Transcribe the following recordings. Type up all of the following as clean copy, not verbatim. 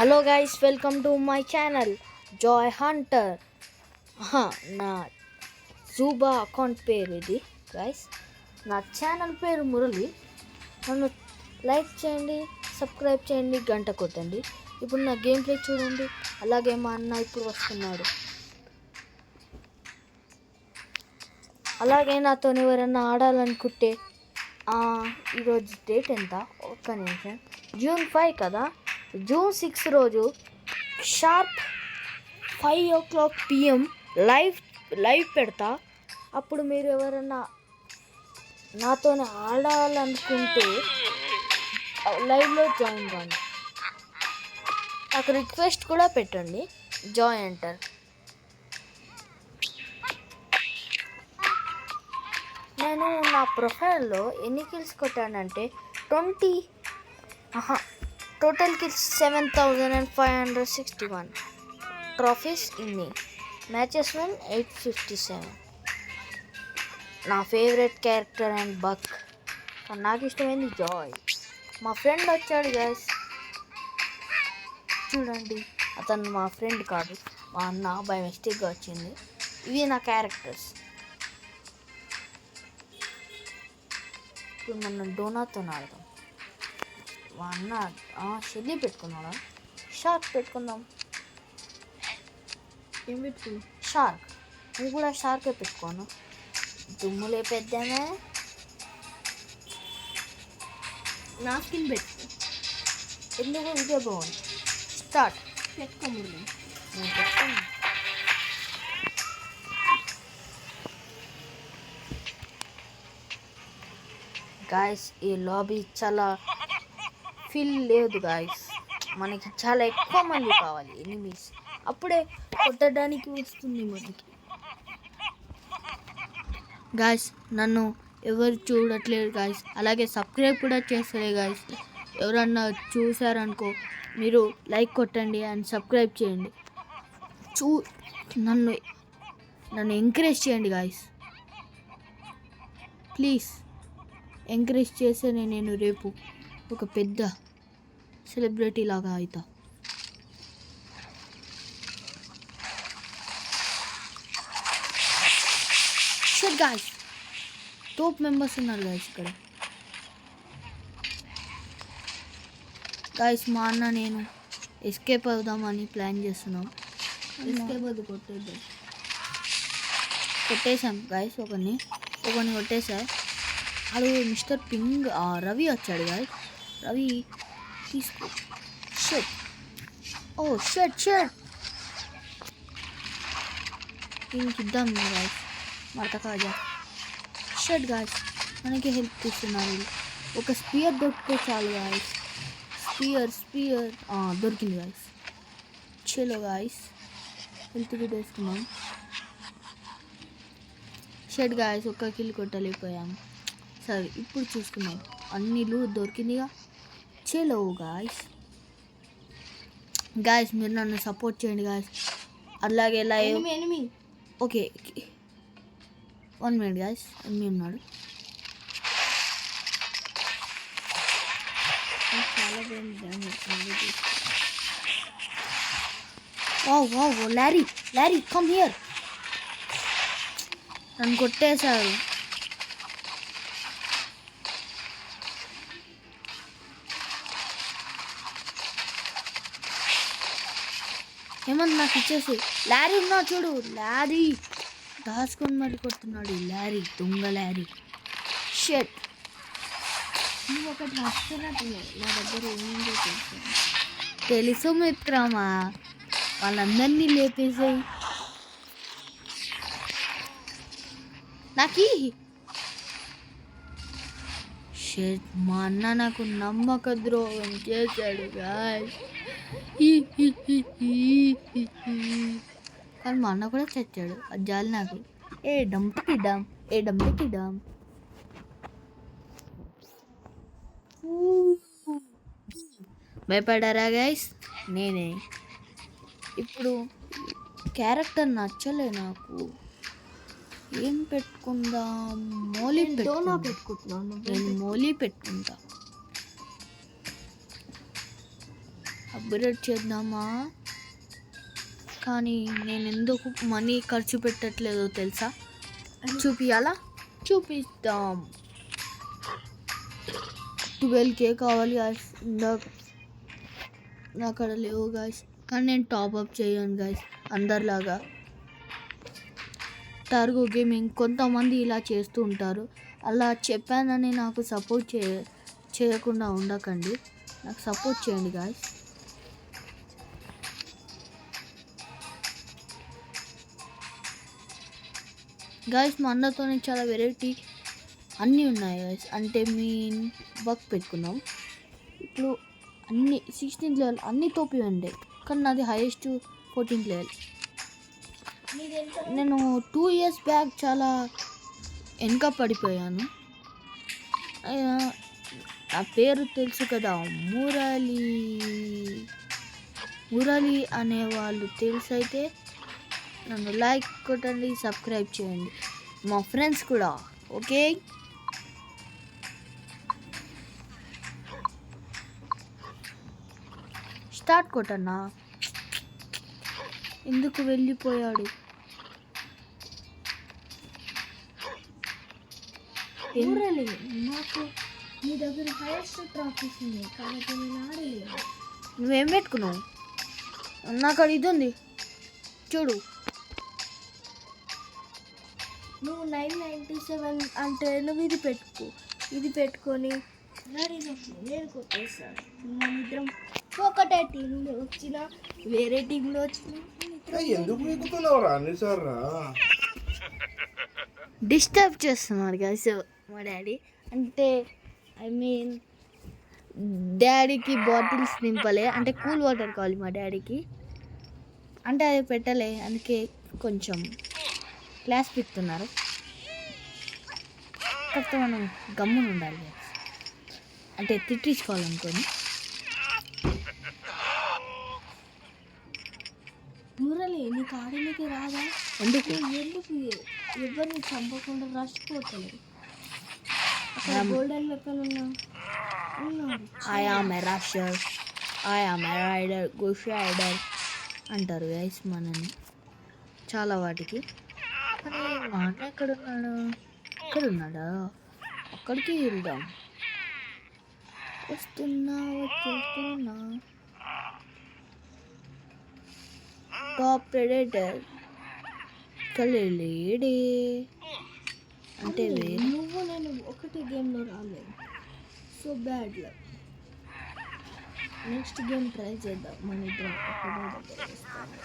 Hello guys, welcome to my channel Joy Hunter. నా జూబా account పేరు ఇది గైస్. నా ఛానల్ పేరు మురళి. నన్ను లైక్ చేయండి, సబ్స్క్రైబ్ చేయండి, గంట కొట్టండి. ఇప్పుడు నా గేమ్ ప్లే చూడండి. అలాగే మా అన్న ఇప్పుడు వస్తున్నాడు. అలాగే నాతో ఎవరన్నా ఆడాలనుకుంటే ఈరోజు డేట్ ఎంత? ఒక్క నిమిషం. జూన్ 5 కదా. జూన్ 6 రోజు షార్ప్ 5 PM లైవ్ పెడతా. అప్పుడు మీరు ఎవరన్నా నాతో ఆడాలనుకుంటే లైవ్లో జాయిన్ కాండి. నాకు రిక్వెస్ట్ కూడా పెట్టండి, జాయ్ అంటారు. నేను నా ప్రొఫైల్లో ఎన్ని కిల్స్ కొట్టానంటే 20 టోటల్ కిల్స్ 7561. ట్రోఫీస్ ఇన్ని. Matches win 857. నా ఫేవరెట్ క్యారెక్టర్ అండ్ బక్. నాకు ఇష్టమైంది జాయ్. మా ఫ్రెండ్ వచ్చాడు గైస్, చూడండి. అతను మా ఫ్రెండ్ కాదు, మా అన్న బై మిస్టేక్గా వచ్చింది. ఇవి నా క్యారెక్టర్స్. ఇప్పుడు మనం డోనాతో ఆడదాం. మా అన్న షెల్లీ పెట్టుకున్నాడా? షార్క్ పెట్టుకుందాం. ఏం పెట్టుకున్నాం? షార్క్. నువ్వు కూడా షార్కే పెట్టుకోను. దుమ్ము లేపేద్దామే. నా స్కిన్ పెట్టుకో. ఎందుకు? ఇదే బాగుంది. స్టార్ట్. పెట్టుకోమూడదు. నేను పెట్టుకున్నా. గాయస్, ఈ లాబీ చాలా ఫీల్ లేదు గాయస్. మనకి చాలా ఎక్కువ మంది కావాలి ఎనిమీస్, అప్పుడే కొట్టడానికి వస్తుంది మనకి. గాయస్, నన్ను ఎవరు చూడట్లేదు గాయస్. అలాగే సబ్స్క్రైబ్ కూడా చేస్తలే గాయస్. ఎవరన్నా చూసారనుకో, మీరు లైక్ కొట్టండి అండ్ సబ్స్క్రైబ్ చేయండి. నన్ను ఎంకరేజ్ చేయండి గాయస్, ప్లీజ్. ఎంకరేజ్ చేస్తేనే నేను రేపు ఒక పెద్ద సెలబ్రిటీ లాగా అవుతా. షట్ గాయ్స్, టాప్ మెంబర్స్ ఉన్నారు గాయ్స్ ఇక్కడ. గాయ్స్, మా అన్న నేను ఎస్కేప్ అవుదామని ప్లాన్ చేస్తున్నాం. ఎస్కేప్ అది కొట్టేశాం గాయ్స్. ఒకరిని కొట్టేశా. అది మిస్టర్ పింగ్. రవి వచ్చాడు గాయ్స్. రవి తీసుకో. షట్. ఓ షట్. దీనికి ఇద్దాం గాయ్స్, మడత కాజా. షట్ గాయ్స్, మనకి హెల్ప్ ఇస్తున్నారు. ఒక స్పియర్ దొరికితే చాలు గాయ్స్. స్పియర్ దొరికింది గాయ్స్. చలో గాయ్స్, హెల్త్ కూడా వేసుకున్నాం. షట్ గాయ్స్, ఒక్క కిల్ కొట్టలేకపోయాం. సరే, ఇప్పుడు చూసుకున్నాం. అన్ని లూట్ దొరికిందిగా. చలో గాయ్స్, మీరు నన్ను సపోర్ట్ చేయండి గాయ్స్. అలాగే live. Okay, 1 minute guys. Enemy ఉన్నాడు. చాలా damage. Wow lorry come here. నన్ను కొట్టేశారు. ఏమన్నా నాకు ఇచ్చేసి. లారీ ఉన్నా చూడు. లారీ దాచుకొని మరి కొడుతున్నాడు. లారీ, దొంగ లారీ. షట్. నువ్వు ఒకటి నచ్చుతున్నట్టున్నావు. నా దగ్గర ఏముందో తెలుసు మిత్రమా, వాళ్ళందరినీ లేపేసాయి. నాకి షట్. మా అన్న నాకు నమ్మక ద్రోహం చేశాడు గాయ్స్. కానీ మా అన్న కూడా చచ్చాడు. అది జాలి నాకు. ఏ డంపకి డామ్. భయపడారా గైస్? నేనే. ఇప్పుడు క్యారెక్టర్ నచ్చలే నాకు. ఏం పెట్టుకుందాం? మోలీ పెట్టుకుంటున్నాను. నేను మోలీ పెట్టుకుంటా. అప్గ్రేడ్ చేద్దామా, కానీ నేను ఎందుకు మనీ ఖర్చు పెట్టట్లేదో తెలుసా? చూపియాలా? చూపిస్తాం. 12K కావాలి గాయస్. నా అక్కడ లేవు గాయస్, కానీ నేను టాప్అప్ చేయను గాయస్ అందరిలాగా. టార్గో గేమింగ్ కొంతమంది ఇలా చేస్తూ ఉంటారు. అలా చెప్పానని నాకు సపోర్ట్ చేయకుండా ఉండకండి, నాకు సపోర్ట్ చేయండి గాయస్. గాయస్ మా అన్నతో చాలా వెరైటీ అన్నీ ఉన్నాయి గాయస్. అంటే మీన్ వర్క్ పెట్టుకున్నాం. ఇప్పుడు అన్ని 16th లెవెల్ అన్ని తోపి ఉండే, కానీ నాది హైయెస్ట్ 14th లెవెల్. నేను 2 years బ్యాక్ చాలా వెనక పడిపోయాను. నా పేరు తెలుసు కదా, మురళి అనేవాళ్ళు తెలుసు. అయితే నన్ను లైక్ కొట్టండి, సబ్స్క్రైబ్ చేయండి, మా ఫ్రెండ్స్ కూడా. ఓకే, స్టార్ట్ కొట్టన్నా. ఎందుకు వెళ్ళిపోయాడు? నాకు మీ దగ్గర హైయెస్ట్ ట్రాఫీస్ ఉన్నాయి కాబట్టి నేను ఆడలేదు. నువ్వేం పెట్టుకున్నావు? నాకు అది ఇది ఉంది చూడు. నువ్వు 997 అంటే నువ్వు ఇది పెట్టుకొని నేను కొట్టేస్తాను. మన ఇద్దరం ఒకటే టీంలో వచ్చిన, వేరే టీంలో వచ్చిన. ఎందుకు ఎక్కుతున్నావురా అన్నిసార్రా? డిస్టర్బ్ చేస్తున్నారు గైస్ మా డాడీ. అంటే ఐ మీన్ డాడీకి బాటిల్స్ నింపలే, అంటే కూల్ వాటర్ కావాలి మా డాడీకి, అంటే అది పెట్టలే, అందుకే కొంచెం క్లాస్ పిక్తున్నారు. కాకపోతే మనం గమ్మున ఉండాలి, అంటే తిట్టించుకోవాలనుకోని. మురళి నీకు ఆడడానికి రాదా? ఎందుకు ఎవరిని చంపకుండా రష్పోతలేదు. అక్కడ గోల్డెన్ వెపన్ ఉన్నాడు. I am a rusher, I am a rider, గుష్ రైడర్ అంటారు గైస్ మనని చాలా వాటికి. కానీ మా అన్న ఎక్కడున్నాడు? ఎక్కడున్నాడా? అక్కడికి వెళ్దాం. వచ్చేస్తున్నా. టాప్ ప్రెడేటర్ లేడే అంటే నువ్వు నేను ఒకటి గేమ్లో రాలేదు. So bad luck. Next game try చేద్దాం. మన ఇద్దరం ఒకటే దగ్గర వస్తాను.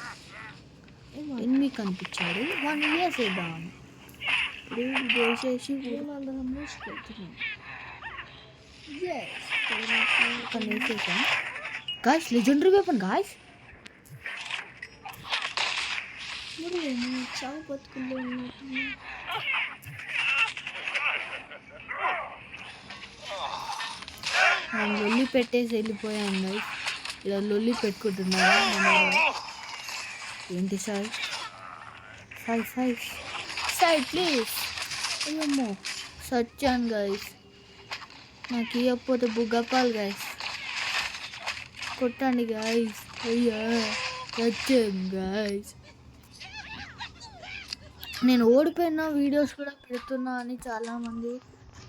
ఎన్ని కనిపించాడు 1 year చేద్దాం. చేసేసి అందరం మూసుకెళ్తున్నాం. Guys legendary weapon guys. మరి నేను చావు బతుకుల్లో ఉన్నట్టు. మనం లొల్లి పెట్టేసి వెళ్ళిపోయాం గైస్. ఇలా లొల్లి పెట్టుకుంటున్నారా? ఏంటి సార్? Side please. అయ్యమ్మో సచ్చాను గైస్. నాకు ఇవ్వకపోతే బుగ్గపాలు గైస్. కొట్టండి గైస్. అయ్యా సచ్చాను గైస్. నేను ఓడిపోయిన వీడియోస్ కూడా పెడుతున్నా అని చాలామంది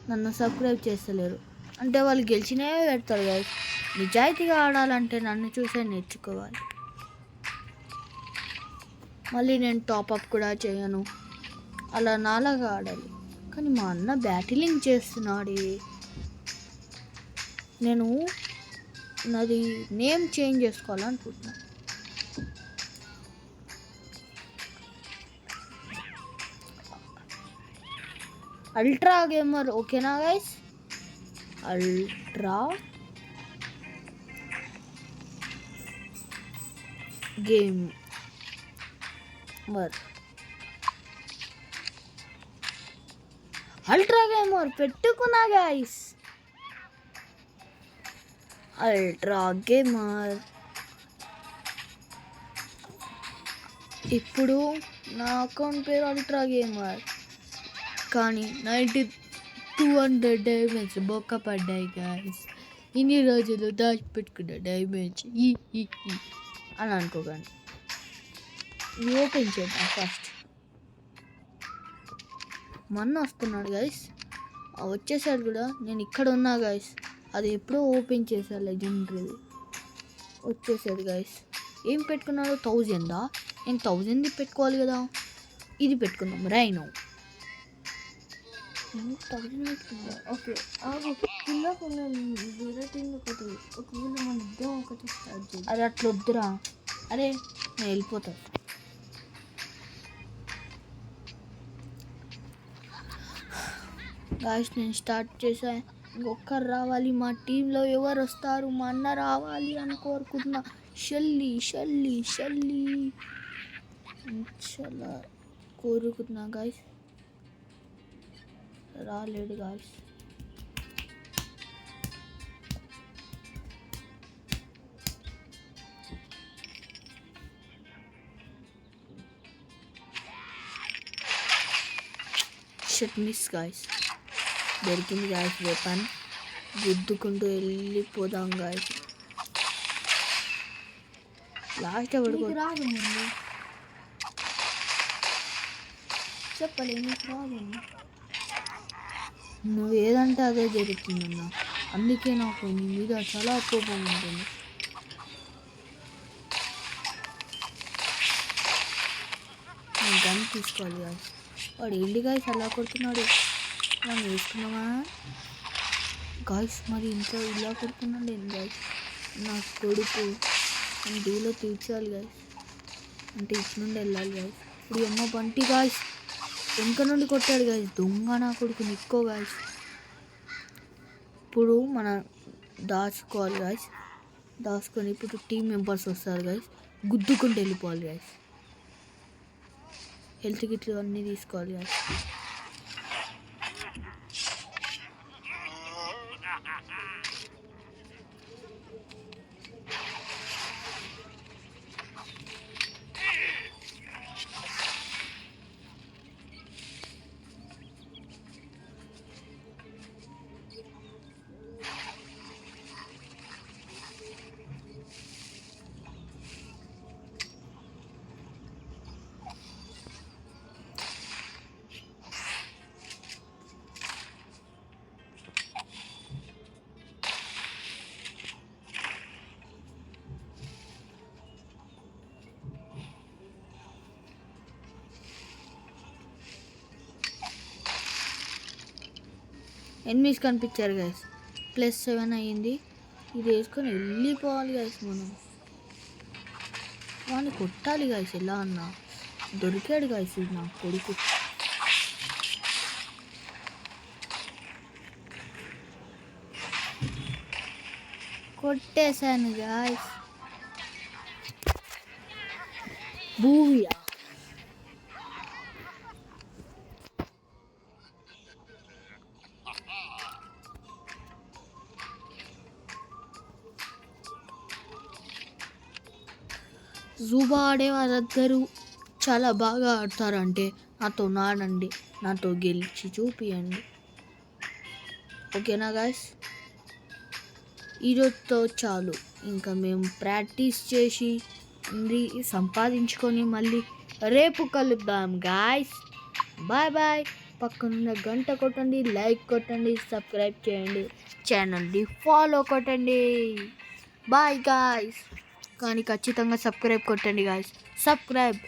నన్ను సబ్స్క్రైబ్ చేస్తలేరు. అంటే వాళ్ళు గెలిచినవే పెడతారు గైస్. నిజాయితీగా ఆడాలంటే నన్ను చూసే నేర్చుకోవాలి. మళ్ళీ నేను టాప్అప్ కూడా చేయను, అలా నాలాగా ఆడాలి. కానీ మా అన్న బ్యాటిలింగ్ చేస్తున్నాడు. నేను నాది నేమ్ చేంజ్ చేసుకోవాలనుకుంటున్నాను. అల్ట్రా గేమర్ ఓకేనా గైస్? అల్ట్రా గేమర్ పెట్టుకున్నా గైస్. Ultra gamer. ఇప్పుడు నా అకౌంట్ పేరు అల్ట్రా గేమర్, కానీ 9200 డ్యామేజ్ బొక్క పడ్డాయి గాయస్. ఇన్ని రోజులు దాచిపెట్టుకున్న డైమండ్స్ అని అనుకోకండి. ఇది ఓపెన్ చేద్దాం ఫస్ట్. మొన్న వస్తున్నాడు గైస్, వచ్చేసాడు కూడా. నేను ఇక్కడ ఉన్నా గైస్, అది ఎప్పుడో ఓపెన్ చేశాను లెజెండరీ. వచ్చేసాడు గైస్. ఏం పెట్టుకున్నాడు? 1000. నేను 1000 పెట్టుకోవాలి కదా. ఇది పెట్టుకుందాం, రైనో. 1000 పెట్టుకున్నా. ఓకే కింద వేరే టీం ఒకటి ఒకవేళ మన ఇద్దరం ఒకటి స్టార్ట్ చేద్దాం. అది అట్లా వద్దురా. అరే నేను వెళ్ళిపోతాను. గాయస్ నేను స్టార్ట్ చేసా. ఇంకొకరు రావాలి మా టీంలో. ఎవరు వస్తారు? మా అన్న రావాలి అని కోరుకుంటున్నా. షెల్లీ చాలా కోరుకుంటున్నా గాయస్. రాలేడు గాయస్. Shut miss guys. దొరికింది గాయస్ వెపన్. గుద్దుకుంటూ వెళ్ళిపోదాం గాయస్. లాస్ట్ ఎవడు రాదు ముందు చెప్పలే, నీకు రాదు. నువ్వు ఏదంటే అదే జరుగుతుందన్న. అందుకే నాకు నీ మీద చాలా కోపం ఉంటుంది. నేను గన్ తీసుకోవాలి గాయస్. వాడు ఏంటి గాయస్ అలా కొడుతున్నాడు? మనం వేసుకున్నామా గాయస్? మరి ఇంత ఇలా కొడుతున్నాడు ఏంటి గాయస్? నా కొడుకు నేను డీలో తీర్చాలి గాయస్. అంటే ఇటు నుండి వెళ్ళాలి గాయస్. ఇప్పుడు అమ్మ బంటి గాయస్ వెనుక నుండి కొట్టాడు గాయస్. దొంగ నా కొడుకు నిక్కో గాయస్. ఇప్పుడు మనం దాచుకోవాలి గాయస్. దాచుకొని ఇప్పుడు టీం మెంబర్స్ వస్తారు గాయస్. గుద్దుకుంటూ వెళ్ళిపోవాలి గాయస్. హెల్త్ కిట్లు అన్నీ తీసుకోవాలి గాయస్. ఎనిమిస్ కనిపించారు గైస్. +7 అయ్యింది. ఇది వేసుకొని వెళ్ళిపోవాలి గైస్. మనం వాడిని కొట్టాలి గైస్. ఎలా అన్నా దొరికాడు గైస్ ఇది నా కొడుకు. కొట్టేశాను గైస్. బూయా. జూబా ఆడే వాళ్ళందరూ చాలా బాగా ఆడతారంటే నాతో నాడండి, నాతో గెలిచి చూపియండి. ఓకేనా గాయస్? ఈరోజుతో చాలు. ఇంకా మేము ప్రాక్టీస్ చేసి సంపాదించుకొని మళ్ళీ రేపు కలుద్దాం గాయస్. Bye bye. పక్కనున్న గంట కొట్టండి, లైక్ కొట్టండి, సబ్స్క్రైబ్ చేయండి, ఛానల్ని ఫాలో కొట్టండి. Bye guys. కానీ ఖచ్చితంగా సబ్స్క్రైబ్ కొట్టండి గాయస్. సబ్స్క్రైబ్.